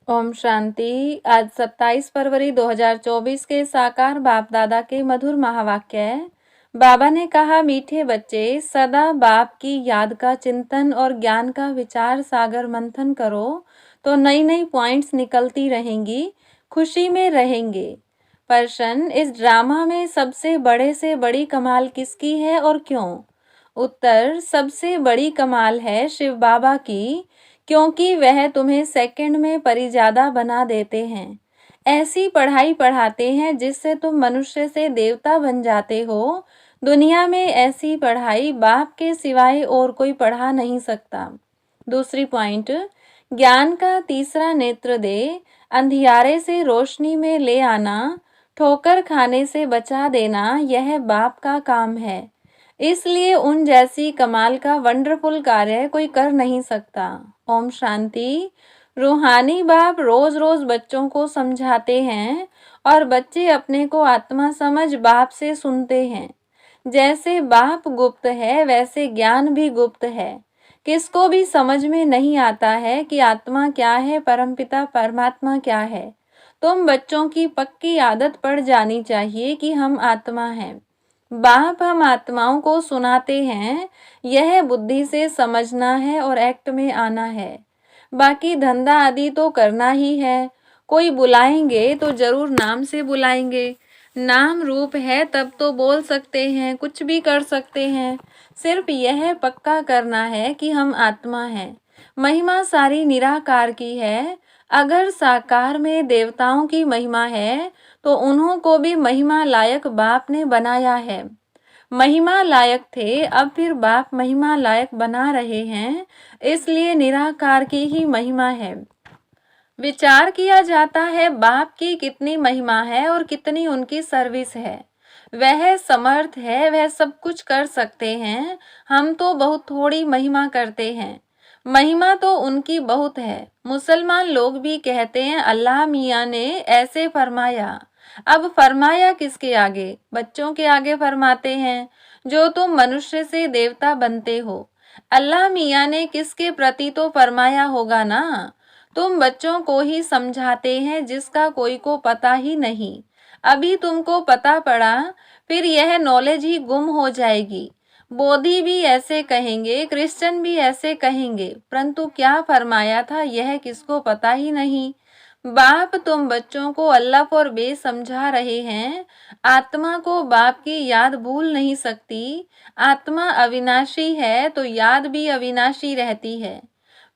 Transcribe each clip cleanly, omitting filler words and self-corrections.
ओम शांति। आज 27 फरवरी 2024 के साकार बाप दादा के मधुर महावाक्य है। बाबा ने कहा, मीठे बच्चे, सदा बाप की याद का चिंतन और ज्ञान का विचार सागर मंथन करो तो नई नई पॉइंट्स निकलती रहेंगी, खुशी में रहेंगे। प्रश्न, इस ड्रामा में सबसे बड़े से बड़ी कमाल किसकी है और क्यों? उत्तर, सबसे बड़ी कमाल है शिव बाबा की, क्योंकि वह तुम्हें सेकंड में परिजादा बना देते हैं। ऐसी पढ़ाई पढ़ाते हैं जिससे तुम मनुष्य से देवता बन जाते हो। दुनिया में ऐसी पढ़ाई बाप के सिवाय और कोई पढ़ा नहीं सकता। दूसरी पॉइंट, ज्ञान का तीसरा नेत्र दे, अंधियारे से रोशनी में ले आना, ठोकर खाने से बचा देना, यह बाप का काम है। इसलिए उन जैसी कमाल का वंडरफुल कार्य कोई कर नहीं सकता। ओम शांति। रूहानी बाप रोज रोज बच्चों को समझाते हैं और बच्चे अपने को आत्मा समझ बाप से सुनते हैं। जैसे बाप गुप्त है वैसे ज्ञान भी गुप्त है। किसको भी समझ में नहीं आता है कि आत्मा क्या है, परमपिता परमात्मा क्या है। तुम बच्चों की पक्की आदत पड़ जानी चाहिए कि हम आत्मा हैं। बाप हम आत्माओं को सुनाते हैं, यह बुद्धि से समझना है और एक्ट में आना है। बाकी धंधा आदि तो करना ही है। कोई बुलाएंगे तो जरूर नाम से बुलाएंगे। नाम रूप है तब तो बोल सकते हैं, कुछ भी कर सकते हैं। सिर्फ यह पक्का करना है कि हम आत्मा हैं। महिमा सारी निराकार की है। अगर साकार में देवताओं की महिमा है तो उन्हों को भी महिमा लायक बाप ने बनाया है। महिमा लायक थे, अब फिर बाप महिमा लायक बना रहे हैं, इसलिए निराकार की ही महिमा है। विचार किया जाता है बाप की कितनी महिमा है और कितनी उनकी सर्विस है। वह समर्थ है, वह सब कुछ कर सकते हैं। हम तो बहुत थोड़ी महिमा करते हैं। महिमा तो उनकी बहुत है। मुसलमान लोग भी कहते हैं अल्लाह मियाँ ने ऐसे फरमाया। अब फरमाया किसके आगे? बच्चों के आगे फरमाते हैं, जो तुम मनुष्य से देवता बनते हो। अल्लाह मियाँ ने किसके प्रति तो फरमाया होगा ना। तुम बच्चों को ही समझाते हैं जिसका कोई को पता ही नहीं। अभी तुमको पता पड़ा, फिर यह नॉलेज ही गुम हो जाएगी। बोधी भी ऐसे कहेंगे, क्रिश्चियन भी ऐसे कहेंगे, परंतु क्या फरमाया था यह किसको पता ही नहीं। बाप तुम बच्चों को अल्लाह फॉर बे समझा रहे हैं। आत्मा को बाप की याद भूल नहीं सकती। आत्मा अविनाशी है तो याद भी अविनाशी रहती है।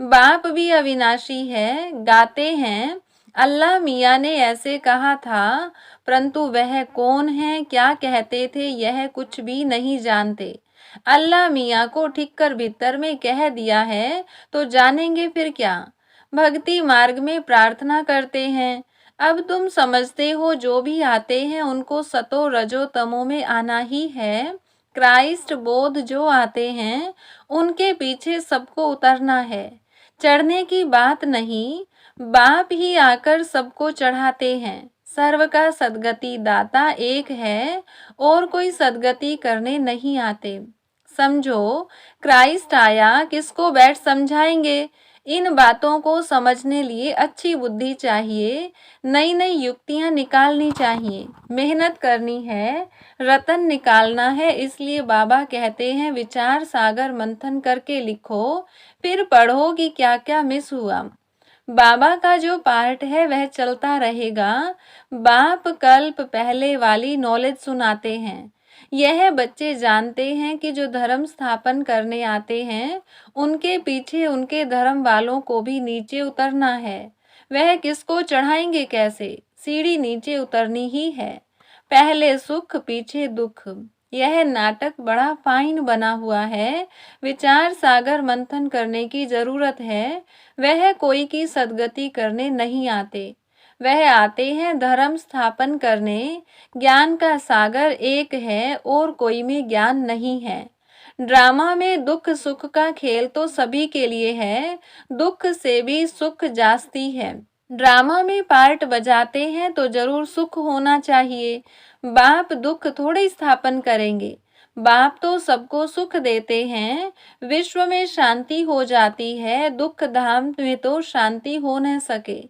बाप भी अविनाशी है। गाते हैं अल्लाह मियाँ ने ऐसे कहा था, परंतु वह कौन है, क्या कहते थे, यह कुछ भी नहीं जानते। अल्लाह मियाँ को ठीक कर भीतर में कह दिया है तो जानेंगे फिर क्या। भक्ति मार्ग में प्रार्थना करते हैं। अब तुम समझते हो जो भी आते हैं उनको सतो रजो तमो में आना ही है। क्राइस्ट बोध जो आते हैं उनके पीछे सबको उतरना है। चढ़ने की बात नहीं, बाप ही आकर सबको चढ़ाते हैं। सर्व का सदगति दाता एक है और कोई सदगति करने नहीं आते। समझो, क्राइस्ट आया, किसको बैठ समझाएंगे। इन बातों को समझने लिए अच्छी बुद्धि चाहिए, नई नई युक्तियां निकालनी चाहिए, मेहनत करनी है, रतन निकालना है। इसलिए बाबा कहते हैं विचार सागर मंथन करके लिखो, फिर पढ़ो कि क्या क्या मिस हुआ। बाबा का जो पार्ट है वह चलता रहेगा। बाप कल्प पहले वाली नॉलेज सुनाते हैं। यह बच्चे जानते हैं कि जो धर्म स्थापन करने आते हैं उनके पीछे उनके धर्म वालों को भी नीचे उतरना है। वह किसको चढ़ाएंगे कैसे? सीढ़ी नीचे उतरनी ही है। पहले सुख पीछे दुख। यह नाटक बड़ा फाइन बना हुआ है। विचार सागर मंथन करने की जरूरत है। वह कोई की सदगति करने नहीं आते, वह आते हैं धर्म स्थापन करने। ज्ञान का सागर एक है और कोई में ज्ञान नहीं है। ड्रामा में दुख सुख का खेल तो सभी के लिए है, दुख से भी सुख जास्ती है। ड्रामा में पार्ट बजाते हैं तो जरूर सुख होना चाहिए। बाप दुख थोड़े स्थापन करेंगे। बाप तो सबको सुख देते हैं, विश्व में शांति हो जाती है, दुख धाम में तो शांति हो न सके।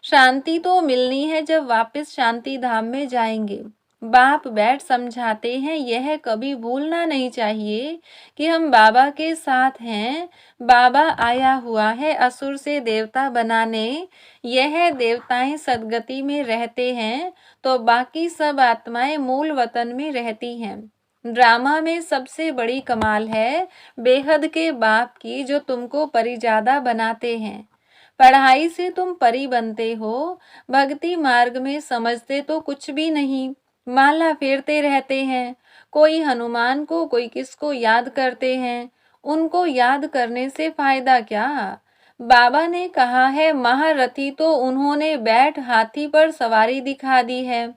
शांति तो मिलनी है जब वापस शांति धाम में जाएंगे। बाप बैठ समझाते हैं, यह कभी भूलना नहीं चाहिए कि हम बाबा के साथ हैं। बाबा आया हुआ है असुर से देवता बनाने। यह देवताएं सदगति में रहते हैं तो बाकी सब आत्माएं मूल वतन में रहती हैं। ड्रामा में सबसे बड़ी कमाल है बेहद के बाप की, जो तुमको परिजादा बनाते हैं। पढ़ाई से तुम परी बनते हो, भक्ति मार्ग में समझते तो कुछ भी नहीं। माला फेरते रहते हैं, कोई हनुमान को कोई किसको याद करते हैं। उनको याद करने से फायदा क्या? बाबा ने कहा है महारथी तो उन्होंने बैठ हाथी पर सवारी दिखा दी है।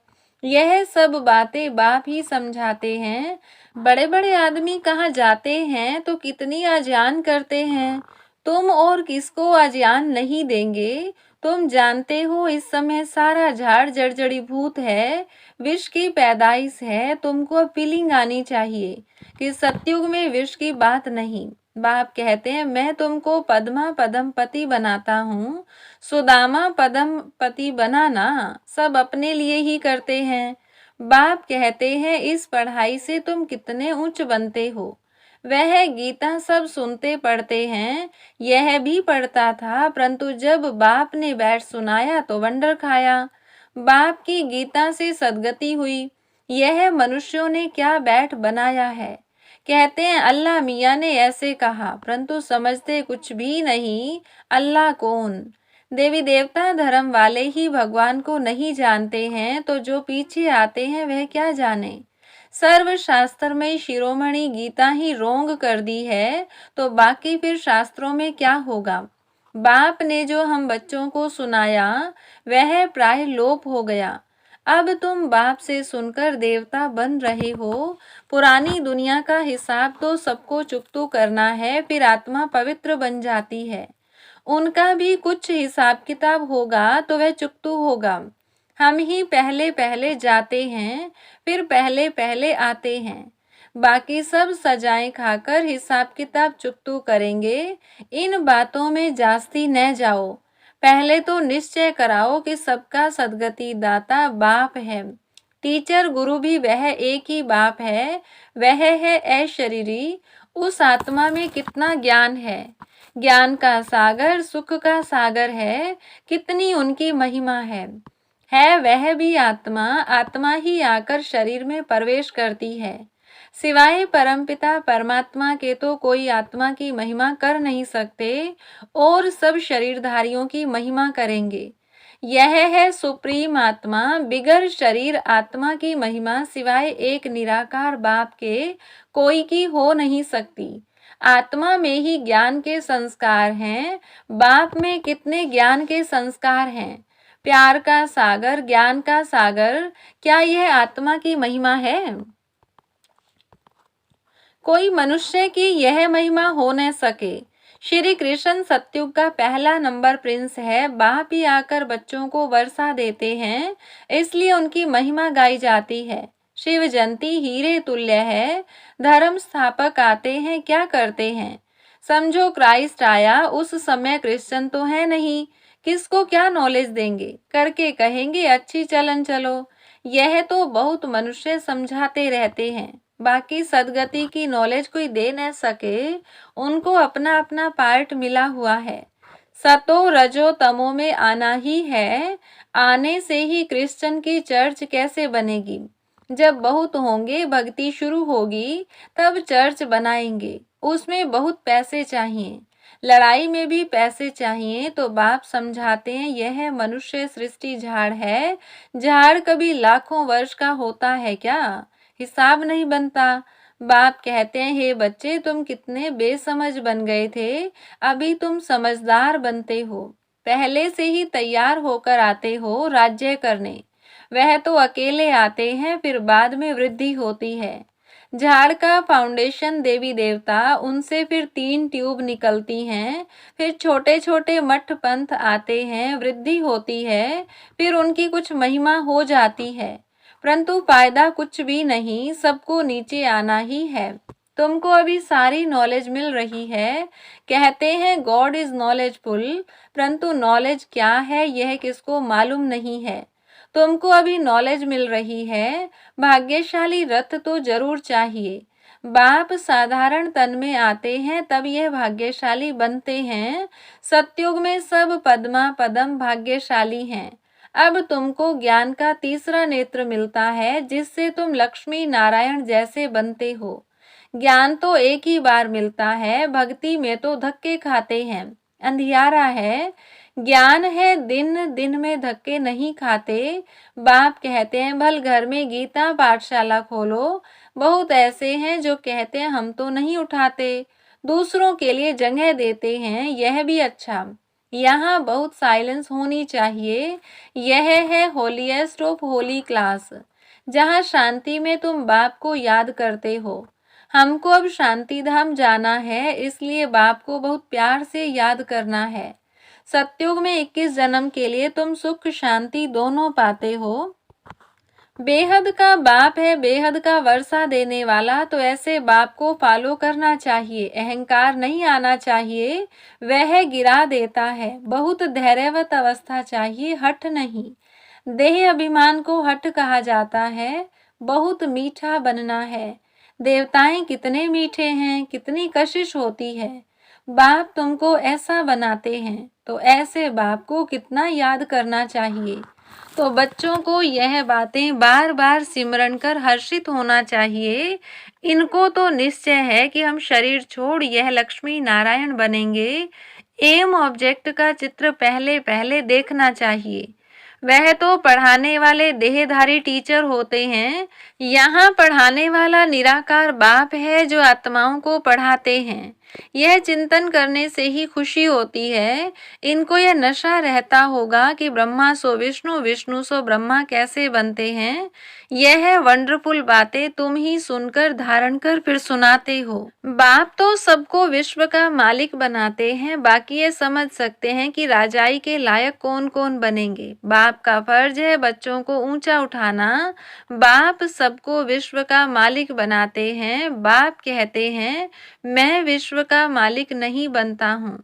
यह सब बातें बाप ही समझाते हैं। बड़े बड़े आदमी कहाँ जाते हैं तो कितनी आजान करते हैं। तुम और किसको आजान नहीं देंगे। तुम जानते हो इस समय सारा झाड़ जड़जड़ीभूत है, विष की पैदाइश है। तुमको अब फीलिंग आनी चाहिए कि सतयुग में विष की बात नहीं। बाप कहते हैं मैं तुमको पद्मा पदमपति बनाता हूँ, सुदामा पदमपति बनाना सब अपने लिए ही करते हैं। बाप कहते हैं इस पढ़ाई से तुम कितने ऊंच बनते हो। वह गीता सब सुनते पढ़ते हैं, यह भी पढ़ता था, परंतु जब बाप ने बैठ सुनाया तो वंडर खाया। बाप की गीता से सदगति हुई। यह मनुष्यों ने क्या बैठ बनाया है। कहते हैं अल्लाह मियाँ ने ऐसे कहा, परंतु समझते कुछ भी नहीं। अल्लाह कौन? देवी देवता धर्म वाले ही भगवान को नहीं जानते हैं, तो जो पीछे आते हैं वह क्या जाने। सर्व शास्त्र में शिरोमणि गीता ही रोंग कर दी है, तो बाकी फिर शास्त्रों में क्या होगा। बाप ने जो हम बच्चों को सुनाया वह प्राय लोप हो गया। अब तुम बाप से सुनकर देवता बन रहे हो। पुरानी दुनिया का हिसाब तो सबको चुकतू करना है, फिर आत्मा पवित्र बन जाती है। उनका भी कुछ हिसाब किताब होगा तो वह चुकतू होगा। हम ही पहले पहले जाते हैं, फिर पहले पहले आते हैं। बाकी सब सजाएं खाकर हिसाब किताब चुकतू करेंगे। इन बातों में जास्ती न जाओ। पहले तो निश्चय कराओ कि सबका सदगति दाता बाप है। टीचर गुरु भी वह एक ही बाप है। वह है अशरीरी। उस आत्मा में कितना ज्ञान है। ज्ञान का सागर सुख का सागर है। कितनी उनकी महिमा है वह भी आत्मा। आत्मा ही आकर शरीर में प्रवेश करती है। सिवाय परमपिता परमात्मा के तो कोई आत्मा की महिमा कर नहीं सकते, और सब शरीरधारियों की महिमा करेंगे। यह है सुप्रीम आत्मा। बिगर शरीर आत्मा की महिमा सिवाय एक निराकार बाप के कोई की हो नहीं सकती। आत्मा में ही ज्ञान के संस्कार हैं। बाप में कितने ज्ञान के संस्कार हैं। प्यार का सागर, ज्ञान का सागर, क्या यह आत्मा की महिमा है? कोई मनुष्य की यह महिमा हो न सके। श्री कृष्ण सतयुग का पहला नंबर प्रिंस है। बाप ही आकर बच्चों को वर्षा देते हैं, इसलिए उनकी महिमा गाई जाती है। शिव जयंती हीरे तुल्य है। धर्म स्थापक आते हैं, क्या करते हैं। समझो क्राइस्ट आया, उस समय क्रिश्चियन तो है नहीं। किसको क्या नॉलेज देंगे, करके कहेंगे अच्छी चलन चलो। यह तो बहुत मनुष्य समझाते रहते हैं, बाकी सदगति की नॉलेज कोई दे न सके। उनको अपना अपना पार्ट मिला हुआ है। सतो रजो तमो में आना ही है। आने से ही क्रिश्चियन की चर्च कैसे बनेगी। जब बहुत होंगे, भक्ति शुरू होगी, तब चर्च बनाएंगे। उसमें बहुत पैसे चाहिए, लड़ाई में भी पैसे चाहिए। तो बाप समझाते हैं यह मनुष्य सृष्टि झाड़ है। झाड़ कभी लाखों वर्ष का होता है क्या, हिसाब नहीं बनता। बाप कहते हैं हे बच्चे, तुम कितने बेसमझ बन गए थे, अभी तुम समझदार बनते हो। पहले से ही तैयार होकर आते हो राज्य करने। वह तो अकेले आते हैं, फिर बाद में वृद्धि होती है। झाड़ का फाउंडेशन देवी देवता, उनसे फिर 3 ट्यूब निकलती हैं। फिर छोटे छोटे मठ पंथ आते हैं, वृद्धि होती है, फिर उनकी कुछ महिमा हो जाती है। परंतु फायदा कुछ भी नहीं, सबको नीचे आना ही है। तुमको अभी सारी नॉलेज मिल रही है। कहते हैं गॉड इज नॉलेजफुल, परंतु नॉलेज क्या है यह किसको मालूम नहीं है। तुमको अभी नॉलेज मिल रही है। भाग्यशाली रथ तो जरूर चाहिए। बाप साधारण तन में आते हैं तब यह भाग्यशाली बनते हैं। सतयुग में सब पद्मा पदम भाग्यशाली हैं। अब तुमको ज्ञान का तीसरा नेत्र मिलता है जिससे तुम लक्ष्मी नारायण जैसे बनते हो। ज्ञान तो एक ही बार मिलता है, भक्ति में तो धक्के खाते हैं। अंधियारा है, ज्ञान है दिन दिन में धक्के नहीं खाते। बाप कहते हैं भल घर में गीता पाठशाला खोलो। बहुत ऐसे हैं जो कहते हैं हम तो नहीं उठाते, दूसरों के लिए जगह देते हैं, यह भी अच्छा। यहाँ बहुत साइलेंस होनी चाहिए। यह है होलीएस्ट ऑफ होली क्लास, जहाँ शांति में तुम बाप को याद करते हो। हमको अब शांति धाम जाना है, इसलिए बाप को बहुत प्यार से याद करना है। सतयुग में 21 जन्म के लिए तुम सुख शांति दोनों पाते हो। बेहद का बाप है, बेहद का वर्षा देने वाला, तो ऐसे बाप को फॉलो करना चाहिए। अहंकार नहीं आना चाहिए, वह गिरा देता है। बहुत धैर्यवत अवस्था चाहिए, हठ नहीं। देह अभिमान को हठ कहा जाता है। बहुत मीठा बनना है। देवताएं कितने मीठे हैं, कितनी कशिश होती है। बाप तुमको ऐसा बनाते हैं, तो ऐसे बाप को कितना याद करना चाहिए। तो बच्चों को यह बातें बार बार सिमरन कर हर्षित होना चाहिए। इनको तो निश्चय है कि हम शरीर छोड़ यह लक्ष्मी नारायण बनेंगे। एम ऑब्जेक्ट का चित्र पहले पहले देखना चाहिए। वह तो पढ़ाने वाले देहधारी टीचर होते हैं। यहाँ पढ़ाने वाला निराकार बाप है जो आत्माओं को पढ़ाते हैं। यह चिंतन करने से ही खुशी होती है। इनको यह नशा रहता होगा कि ब्रह्मा सो विष्णु, विष्णु सो ब्रह्मा कैसे बनते हैं। यह वंडरफुल बातें तुम ही सुनकर धारण कर फिर सुनाते हो। बाप तो सबको विश्व का मालिक बनाते हैं, बाकी ये समझ सकते हैं कि राजाई के लायक कौन कौन बनेंगे। बाप का फर्ज है बच्चों को ऊंचा उठाना। बाप सबको विश्व का मालिक बनाते हैं। बाप कहते हैं मैं विश्व का मालिक नहीं बनता हूँ।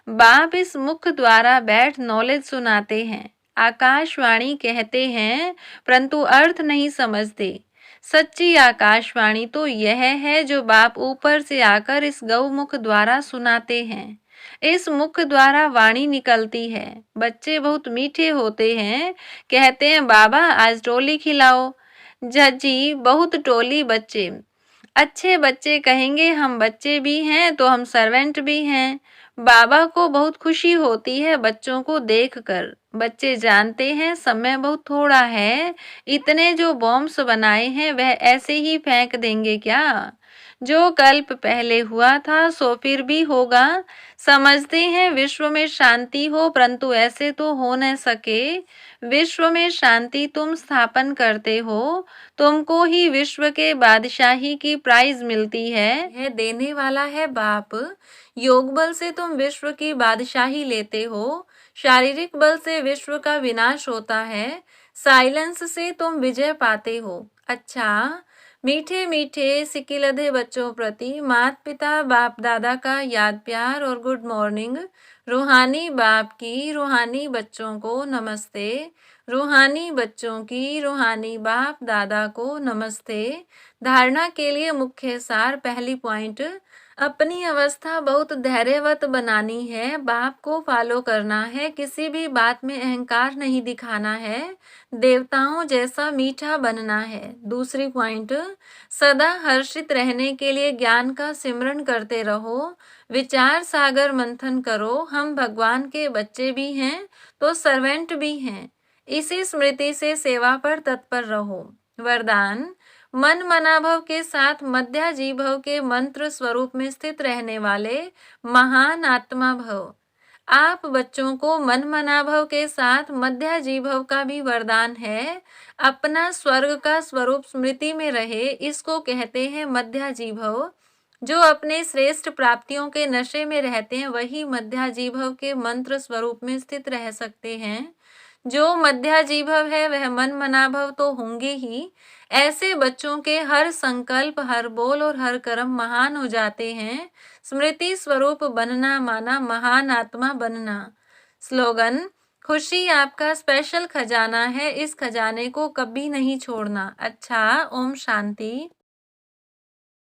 बाप इस मुख द्वारा बैठ नॉलेज सुनाते हैं। आकाशवाणी कहते हैं परंतु अर्थ नहीं समझते। सच्ची आकाशवाणी तो यह है जो बाप ऊपर से आकर इस गौमुख द्वारा सुनाते हैं। इस मुख द्वारा वाणी निकलती है। बच्चे बहुत मीठे होते हैं। कहते हैं बाबा आज टोली खिलाओ। जजी बहुत टोली बच्चे। अच्छे बच्चे कहेंगे हम बच्चे भी हैं तो हम सर्वेंट भी हैं। बाबा को बहुत खुशी होती है बच्चों को देखकर। बच्चे जानते हैं समय बहुत थोड़ा है। इतने जो बॉम्ब्स बनाए हैं वह ऐसे ही फेंक देंगे क्या। जो कल्प पहले हुआ था सो फिर भी होगा। समझते हैं विश्व में शांति हो, परंतु ऐसे तो हो न सके। विश्व में शांति तुम स्थापन करते हो। तुमको ही विश्व के बादशाही की प्राइज मिलती है। यह देने वाला है बाप। योग बल से तुम विश्व की बादशाही लेते हो। शारीरिक बल से विश्व का विनाश होता है। साइलेंस से तुम विजय पाते हो। अच्छा, मीठे मीठे सिकिलधे बच्चों प्रति माता पिता बाप दादा का याद प्यार और गुड मॉर्निंग। रूहानी बाप की रूहानी बच्चों को नमस्ते। रूहानी बच्चों की रूहानी बाप दादा को नमस्ते। धारणा के लिए मुख्य सार। पहली पॉइंट, अपनी अवस्था बहुत धैर्यवत बनानी है। बाप को फॉलो करना है। किसी भी बात में अहंकार नहीं दिखाना है। देवताओं जैसा मीठा बनना है। दूसरी पॉइंट, सदा हर्षित रहने के लिए ज्ञान का सिमरन करते रहो। विचार सागर मंथन करो। हम भगवान के बच्चे भी हैं तो सर्वेंट भी हैं। इसी स्मृति से सेवा पर तत्पर रहो। वरदान, मन मनाभव के साथ मध्याजीभव के मंत्र स्वरूप में स्थित रहने वाले महान आत्मा भव। आप बच्चों को मन मनाभव के साथ मध्याजीभव का भी वरदान है। अपना स्वर्ग का स्वरूप स्मृति में रहे, इसको कहते हैं मध्याजीभव। जो अपने श्रेष्ठ प्राप्तियों के नशे में रहते हैं वही मध्याजीभव के मंत्र स्वरूप में स्थित रह सकते हैं। जो मध्याजीभव है वह मन मनाभव तो होंगे ही। ऐसे बच्चों के हर संकल्प, हर बोल और हर कर्म महान हो जाते हैं। स्मृति स्वरूप बनना माना महान आत्मा बनना। स्लोगन: खुशी आपका स्पेशल खजाना है, इस खजाने को कभी नहीं छोड़ना। अच्छा, ओम शांति।